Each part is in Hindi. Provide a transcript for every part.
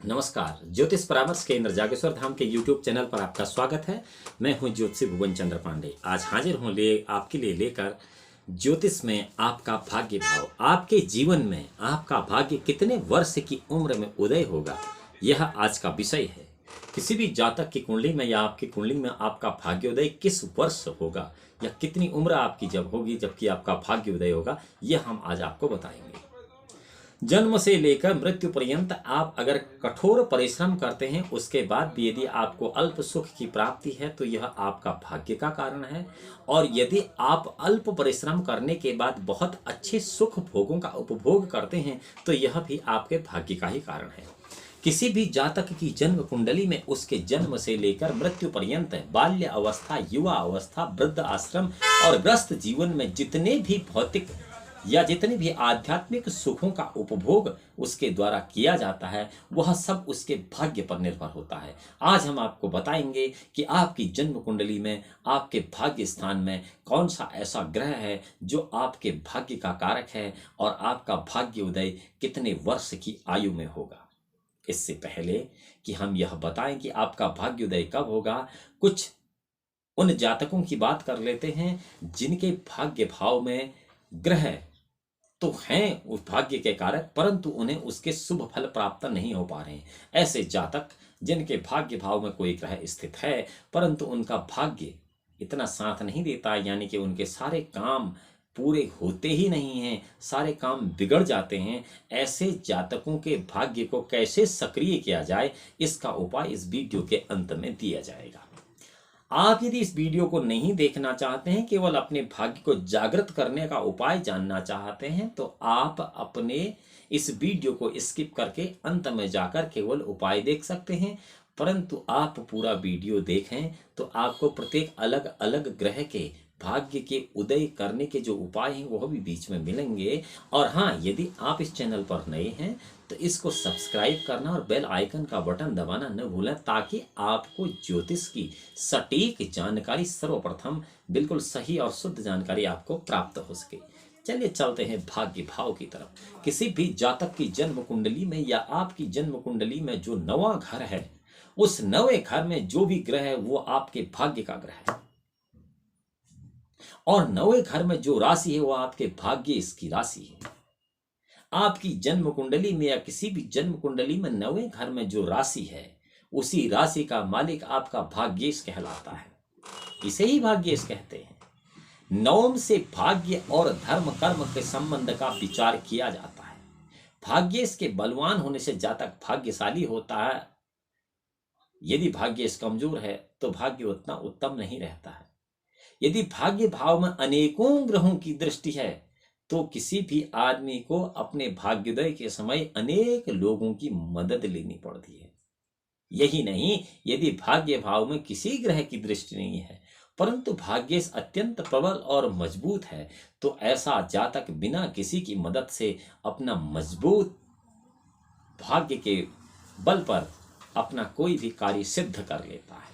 नमस्कार। ज्योतिष परामर्श केंद्र जागेश्वर धाम के YouTube चैनल पर आपका स्वागत है। मैं हूं ज्योतिषी भुवन चंद्र पांडे। आज हाजिर हूं आपके लिए लेकर ज्योतिष में आपका भाग्य भाव, आपके जीवन में आपका भाग्य कितने वर्ष की उम्र में उदय होगा, यह आज का विषय है। किसी भी जातक की कुंडली में या आपकी कुंडली में आपका भाग्योदय किस वर्ष होगा या कितनी उम्र आपकी जब होगी जबकि आपका भाग्योदय होगा, यह हम आज आपको बताएंगे। जन्म से लेकर मृत्यु पर्यंत आप अगर कठोर परिश्रम करते हैं, उसके बाद भी यदि आपको अल्प सुख की प्राप्ति है तो यह आपका भाग्य का कारण है। और यदि आप अल्प परिश्रम करने के बाद बहुत अच्छे सुख भोगों का उपभोग करते हैं तो यह भी आपके भाग्य का ही कारण है। किसी भी जातक की जन्म कुंडली में उसके जन्म से लेकर मृत्यु पर्यंत बाल्य अवस्था, युवा अवस्था, वृद्ध आश्रम और ग्रस्त जीवन में जितने भी भौतिक या जितने भी आध्यात्मिक सुखों का उपभोग उसके द्वारा किया जाता है, वह सब उसके भाग्य पर निर्भर होता है। आज हम आपको बताएंगे कि आपकी जन्म कुंडली में आपके भाग्य स्थान में कौन सा ऐसा ग्रह है जो आपके भाग्य का कारक है और आपका भाग्य उदय कितने वर्ष की आयु में होगा। इससे पहले कि हम यह बताएं कि आपका भाग्योदय कब होगा, कुछ उन जातकों की बात कर लेते हैं जिनके भाग्य भाव में ग्रह तो हैं उस भाग्य के कारक, परंतु उन्हें उसके शुभ फल प्राप्त नहीं हो पा रहे हैं। ऐसे जातक जिनके भाग्य भाव में कोई ग्रह स्थित है परंतु उनका भाग्य इतना साथ नहीं देता, यानी कि उनके सारे काम पूरे होते ही नहीं हैं, सारे काम बिगड़ जाते हैं। ऐसे जातकों के भाग्य को कैसे सक्रिय किया जाए, इसका उपाय इस वीडियो के अंत में दिया जाएगा। आप यदि इस वीडियो को नहीं देखना चाहते हैं, केवल अपने भाग्य को जागृत करने का उपाय जानना चाहते हैं, तो आप अपने इस वीडियो को स्किप करके अंत में जाकर केवल उपाय देख सकते हैं। परंतु आप पूरा वीडियो देखें तो आपको प्रत्येक अलग अलग ग्रह के भाग्य के उदय करने के जो उपाय हैं वह भी बीच में मिलेंगे। और हाँ, यदि आप इस चैनल पर नए हैं तो इसको सब्सक्राइब करना और बेल आइकन का बटन दबाना न भूलें, ताकि आपको ज्योतिष की सटीक जानकारी सर्वप्रथम बिल्कुल सही और शुद्ध जानकारी आपको प्राप्त हो सके। चलिए चलते हैं भाग्य भाव की तरफ। किसी भी जातक की जन्म कुंडली में या आपकी जन्म कुंडली में जो नवा घर है, उस नवे घर में जो भी ग्रह है वो आपके भाग्य का ग्रह है, और नवे घर में जो राशि है वो आपके भाग्य इसकी राशि है। आपकी जन्म कुंडली में या किसी भी जन्म कुंडली में नवे घर में जो राशि है, उसी राशि का मालिक आपका भाग्येश कहलाता है। इसे ही भाग्येश कहते हैं। नवम से भाग्य और धर्म कर्म के संबंध का विचार किया जाता है। भाग्येश के बलवान होने से जातक भाग्यशाली होता है। यदि भाग्येश कमजोर है तो भाग्य उतना उत्तम नहीं रहता है। यदि भाग्य भाव में अनेकों ग्रहों की दृष्टि है तो किसी भी आदमी को अपने भाग्योदय के समय अनेक लोगों की मदद लेनी पड़ती है। यही नहीं, यदि भाग्य भाव में किसी ग्रह की दृष्टि नहीं है परंतु भाग्येश अत्यंत प्रबल और मजबूत है, तो ऐसा जातक बिना किसी की मदद से अपना मजबूत भाग्य के बल पर अपना कोई भी कार्य सिद्ध कर लेता है।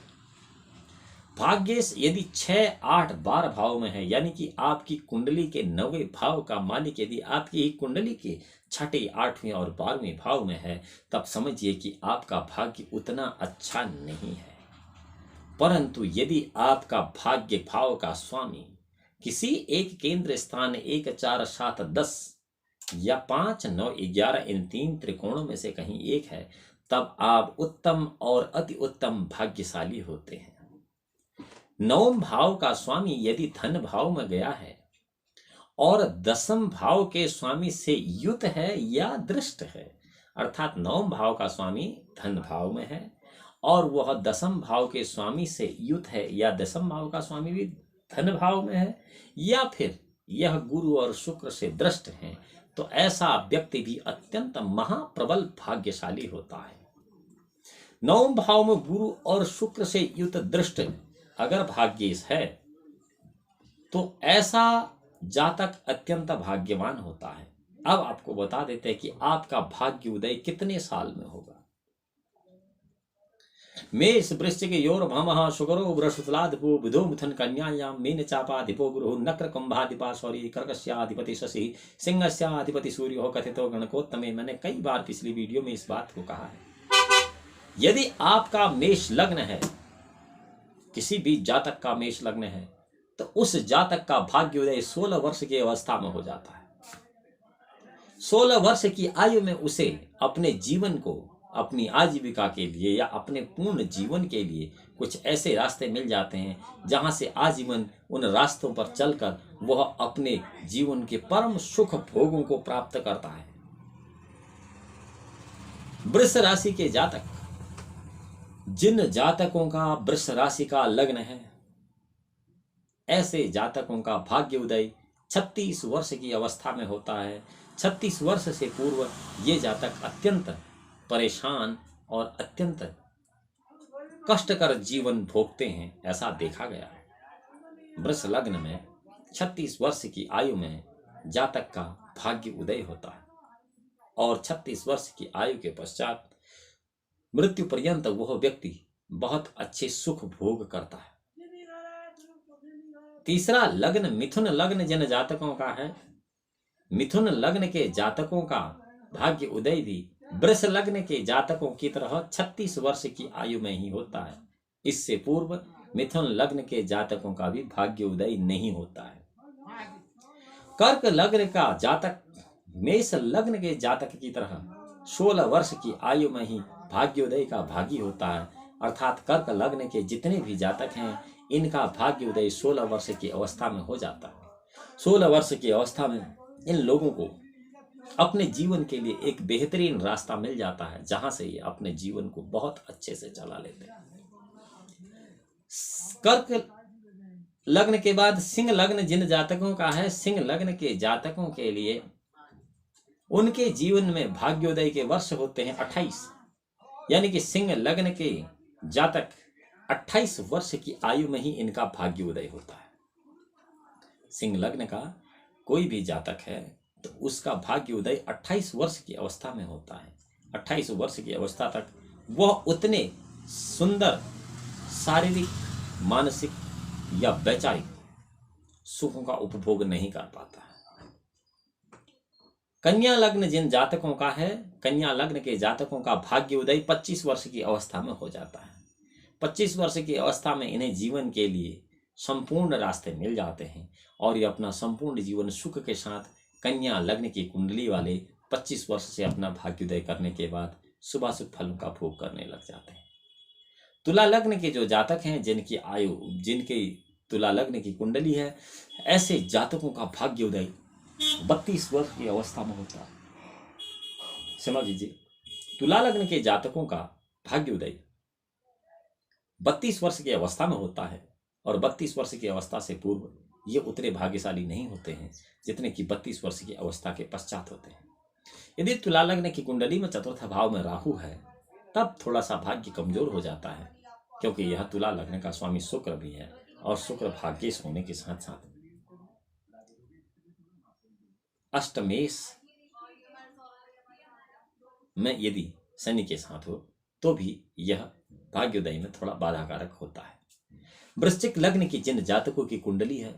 भाग्येश यदि 6, 8, 12 भाव में है, यानी कि आपकी कुंडली के 9वें भाव का मालिक यदि आपकी ही कुंडली के 6ठे, 8वें और 12वें भाव में है, तब समझिए कि आपका भाग्य उतना अच्छा नहीं है। परंतु यदि आपका भाग्य भाव का स्वामी किसी एक केंद्र स्थान 1, 4, 7, 10 या 5, 9, 11 इन 3 त्रिकोणों में से कहीं एक है, तब आप उत्तम और अति उत्तम भाग्यशाली होते हैं। नवम भाव का स्वामी यदि धन भाव में गया है और दसम भाव के स्वामी से युत है या दृष्ट है, अर्थात नवम भाव का स्वामी धन भाव में है और वह दसम भाव के स्वामी से युत है, या दसम भाव का स्वामी भी धन भाव में है, या फिर यह गुरु और शुक्र से दृष्ट है, तो ऐसा व्यक्ति भी अत्यंत महाप्रबल भाग्यशाली होता है। नवम भाव में गुरु और शुक्र से युत दृष्ट अगर भाग्येश है तो ऐसा जातक अत्यंत भाग्यवान होता है। अब आपको बता देते हैं कि आपका भाग्य उदय कितने साल में होगा। मेष वृश्चिक योर भमः शुकरो बृहस्पतिलाधिपो बुधो मिथुन कन्यायां मीन चापाधिपो गुरु नक्र कुंभाधिपा सौरी कर्कस्याधिपति शशि सिंहस्याधिपति सूर्य हो कथितो गणकोत्तमे। मैंने कई बार पिछली वीडियो में इस बात को कहा है यदि आपका मेष लग्न है, किसी भी जातक का मेष लग्न है, तो उस जातक का भाग्योदय 16 वर्ष की अवस्था में हो जाता है। 16 वर्ष की आयु में उसे अपने जीवन को, अपनी आजीविका के लिए या अपने पूर्ण जीवन के लिए कुछ ऐसे रास्ते मिल जाते हैं जहां से आजीवन उन रास्तों पर चलकर वह अपने जीवन के परम सुख भोगों को प्राप्त करता है। वृष राशि के जातक, जिन जातकों का वृष राशि का लग्न है, ऐसे जातकों का भाग्य उदय 36 वर्ष की अवस्था में होता है। 36 वर्ष से पूर्व ये जातक अत्यंत परेशान और अत्यंत कष्टकर जीवन भोगते हैं, ऐसा देखा गया है। वृष लग्न में 36 वर्ष की आयु में जातक का भाग्य उदय होता है और 36 वर्ष की आयु के पश्चात मृत्यु पर्यंत वह व्यक्ति बहुत अच्छे सुख भोग करता है। तीसरा लग्न मिथुन लग्न जिन जातकों का है, मिथुन लग्न के जातकों का भाग्य उदय भी वृष लग्न के जातकों की तरह 36 वर्ष की आयु में ही होता है। इससे पूर्व मिथुन लग्न के जातकों का भी भाग्य उदय नहीं होता है। कर्क लग्न का जातक मेष लग्न के जातक की तरह 16 वर्ष की आयु में ही भाग्योदय का भागी होता है। अर्थात कर्क लग्न के जितने भी जातक हैं, इनका भाग्योदय 16 वर्ष की अवस्था में हो जाता है। 16 वर्ष की अवस्था में इन लोगों को अपने जीवन के लिए एक बेहतरीन रास्ता मिल जाता है, जहां से ये अपने जीवन को बहुत अच्छे से चला लेते हैं। कर्क लग्न के बाद सिंह लग्न जिन जातकों का है, सिंह लग्न के जातकों के लिए उनके जीवन में भाग्योदय के वर्ष होते हैं 28, यानी कि सिंह लग्न के जातक 28 वर्ष की आयु में ही इनका भाग्योदय होता है। सिंह लग्न का कोई भी जातक है तो उसका भाग्योदय 28 वर्ष की अवस्था में होता है। 28 वर्ष की अवस्था तक वह उतने सुंदर शारीरिक, मानसिक या वैचारिक सुखों का उपभोग नहीं कर पाता है। कन्या लग्न जिन जातकों का है, कन्या लग्न के जातकों का भाग्योदय 25 वर्ष की अवस्था में हो जाता है। 25 वर्ष की अवस्था में इन्हें जीवन के लिए संपूर्ण रास्ते मिल जाते हैं और ये अपना संपूर्ण जीवन सुख के साथ कन्या लग्न की कुंडली वाले 25 वर्ष से अपना भाग्योदय करने के बाद शुभाशुभ फलों का भोग करने लग जाते हैं। तुला लग्न के जो जातक हैं, जिनकी आयु, जिनकी तुला लग्न की कुंडली है, ऐसे जातकों का भाग्योदय 32 वर्ष की अवस्था में होता है। समझ लीजिए, तुला लग्न के जातकों का भाग्योदय 32 वर्ष की अवस्था में होता है और 32 वर्ष की अवस्था से पूर्व ये उतने भाग्यशाली नहीं होते हैं जितने कि 32 वर्ष की अवस्था के पश्चात होते हैं। यदि तुला लग्न की कुंडली में चतुर्थ भाव में राहु है, तब थोड़ा सा भाग्य कमजोर हो जाता है, क्योंकि यह तुला लग्न का स्वामी शुक्र भी है और शुक्र भाग्येश होने के साथ साथ अष्टमेश में यदि शनि के साथ हो तो भी यह भाग्योदय में थोड़ा बाधाकारक होता है। वृश्चिक लग्न की जिन जातकों की कुंडली है,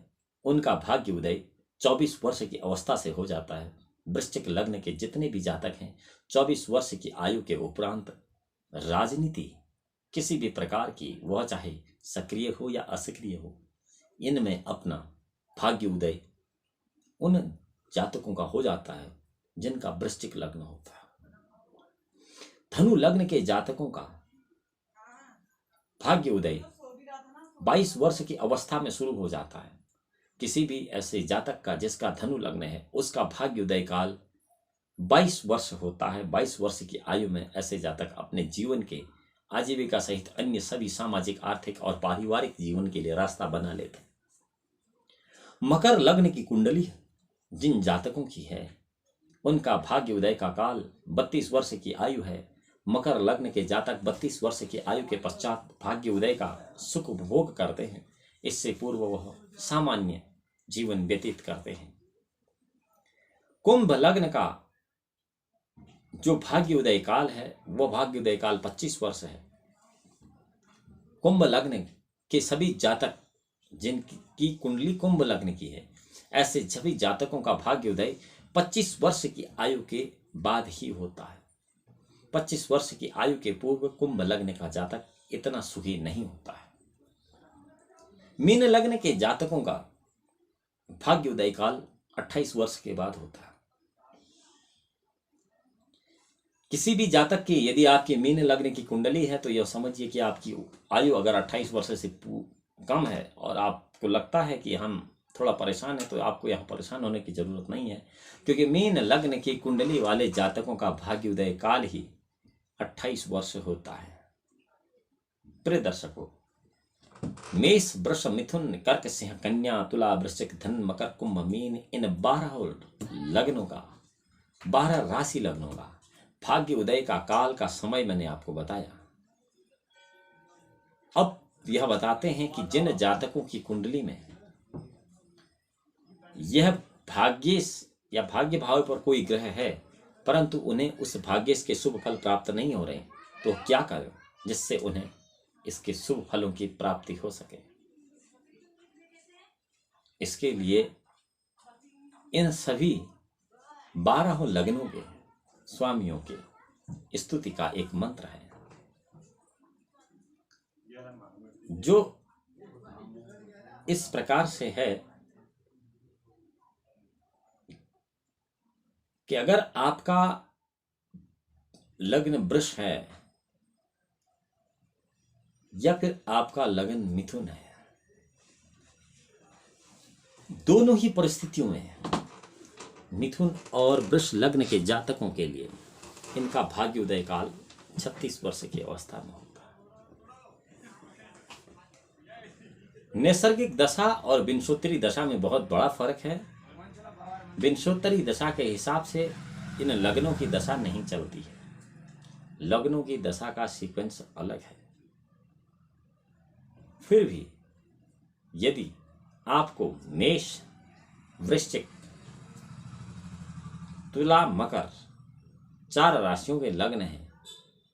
उनका भाग्य उदय 24 वर्ष की अवस्था से हो जाता है। वृश्चिक लग्न के जितने भी जातक हैं, 24 वर्ष की आयु के उपरांत राजनीति किसी भी प्रकार की, वह चाहे सक्रिय हो या असक्रिय हो, इनमें अपना भाग्य उदय उन जातकों का हो जाता है जिनका वृश्चिक लग्न होता है। धनु लग्न के जातकों का भाग्य उदय 22 वर्ष की अवस्था में शुरू हो जाता है। किसी भी ऐसे जातक का जिसका धनु लग्न है, उसका भाग्योदय काल 22 वर्ष होता है। 22 वर्ष की आयु में ऐसे जातक अपने जीवन के आजीविका सहित अन्य सभी सामाजिक, आर्थिक और पारिवारिक जीवन के लिए रास्ता बना लेते हैं। मकर लग्न की कुंडली जिन जातकों की है, उनका भाग्योदय का काल 32 वर्ष की आयु है। मकर लग्न के जातक 32 वर्ष की आयु के पश्चात भाग्य उदय का सुख उपभोग करते हैं। इससे पूर्व वह सामान्य जीवन व्यतीत करते हैं। कुंभ लग्न का जो भाग्य उदय काल है, वह भाग्य उदय काल 25 वर्ष है। कुंभ लग्न के सभी जातक जिनकी कुंडली कुंभ लग्न की है, ऐसे सभी जातकों का भाग्योदय 25 वर्ष की आयु के बाद ही होता है। 25 वर्ष की आयु के पूर्व कुंभ लग्न का जातक इतना सुखी नहीं होता है। मीन लग्न के जातकों का भाग्योदय काल 28 वर्ष के बाद होता है। किसी भी जातक की यदि आपकी मीन लग्न की कुंडली है तो यह समझिए कि आपकी आयु अगर 28 वर्ष से कम है और आपको लगता है कि हम थोड़ा परेशान है, तो आपको यहाँ परेशान होने की जरूरत नहीं है, क्योंकि मीन लग्न की कुंडली वाले जातकों का भाग्योदय काल ही 28 वर्ष होता है। प्रिय दर्शकों, मेष, वृष, मिथुन, कर्क, सिंह, कन्या, तुला, वृश्चिक, धन, मकर, कुंभ, मीन, इन 12 लग्नों का, 12 राशि लग्नों का भाग्य उदय का काल का समय मैंने आपको बताया। अब यह बताते हैं कि जिन जातकों की कुंडली में यह भाग्येश या भाग्य भाव पर कोई ग्रह है परंतु उन्हें उस भाग्येश के शुभ फल प्राप्त नहीं हो रहे, तो क्या करें जिससे उन्हें इसके शुभ फलों की प्राप्ति हो सके। इसके लिए इन सभी 12 लग्नों के स्वामियों के स्तुति का एक मंत्र है जो इस प्रकार से है कि अगर आपका लग्न वृष है या फिर आपका लग्न मिथुन है, दोनों ही परिस्थितियों में मिथुन और वृष लग्न के जातकों के लिए इनका भाग्योदय काल 36 वर्ष की अवस्था में होता है। नैसर्गिक दशा और विंशोत्तरी दशा में बहुत बड़ा फर्क है। विंशोत्तरी दशा के हिसाब से इन लग्नों की दशा नहीं चलती है, लग्नों की दशा का सीक्वेंस अलग है। फिर भी यदि आपको मेष, वृश्चिक, तुला, मकर 4 राशियों के लग्न हैं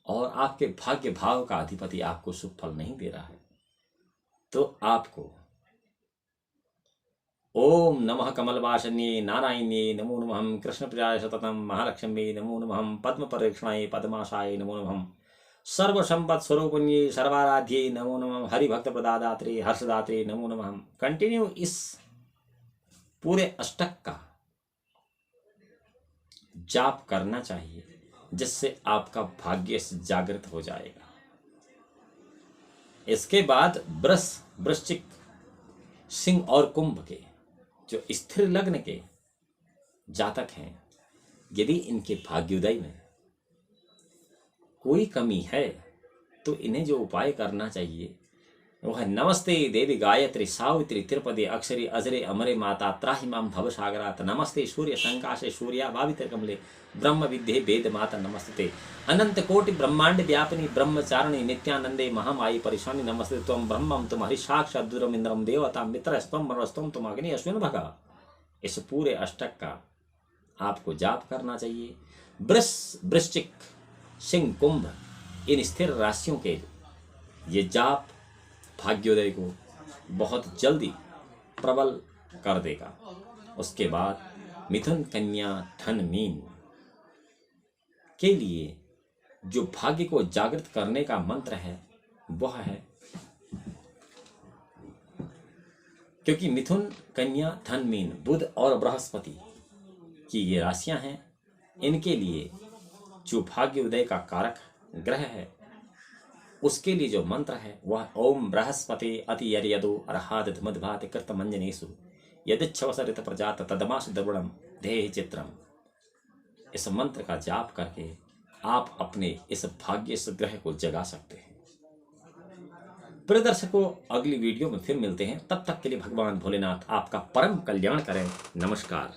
और आपके भाग्य भाव का अधिपति आपको शुभ फल नहीं दे रहा है, तो आपको ओम नमः कमलवासिन्ये नारायण्ये नमो नमः, कृष्णप्रियाय सततम महालक्ष्मी नमो नमः, पद्म परीक्षणाय पद्माशाय नमो नमः, सर्वसंपत् स्वरूपिण्ये सर्वाराध्ये नमो नमः, हरिभक्त प्रदादात्रे हर्षदात्रे नमो नमः। कंटिन्यू इस पूरे अष्टक का जाप करना चाहिए जिससे आपका भाग्य जागृत हो जाएगा। इसके बाद वृष, वृश्चिक, सिंह और कुंभ के जो स्थिर लग्न के जातक हैं, यदि इनके भाग्योदय में कोई कमी है तो इन्हें जो उपाय करना चाहिए वह नमस्ते देवी गायत्री सावित्री त्रिपदे अक्षरी अजरे अमरे माता त्राहि मां भवसागरात्, नमस्ते सूर्य संकाशे सूर्या भावित कमले ब्रह्म विद्ये वेद माता नमस्ते, अनंत कोटि ब्रह्मांड व्यापिनी ब्रह्मचारिणी नित्यानंदे महामाई परेशानी नमस्ते, त्वं ब्रह्मम तुम हरि साक्षात् दुरम इंद्रम देवता मित्र स्तम मनस्तम तुम अग्नि अश्विन भगा। इस पूरे अष्टक का आपको जाप करना चाहिए। वृश्चिक, सिंह, कुंभ इन स्थिर राशियों के ये जाप भाग्योदय को बहुत जल्दी प्रबल कर देगा। उसके बाद मिथुन, कन्या, धन, मीन के लिए जो भाग्य को जागृत करने का मंत्र है वह है, क्योंकि मिथुन, कन्या, धन, मीन बुध और बृहस्पति की ये राशियां हैं, इनके लिए जो भाग्योदय का कारक ग्रह है उसके लिए जो मंत्र है वह ओम बृहस्पति अति यदो अर्हाद धमद्भात कृत मंजनेशु यदिच्छवसरित प्रजात तदमास द्रवणम देह चित्रम। इस मंत्र का जाप करके आप अपने इस भाग्य इस ग्रह को जगा सकते हैं। प्रिय दर्शकों, अगली वीडियो में फिर मिलते हैं, तब तक के लिए भगवान भोलेनाथ आपका परम कल्याण करें। नमस्कार।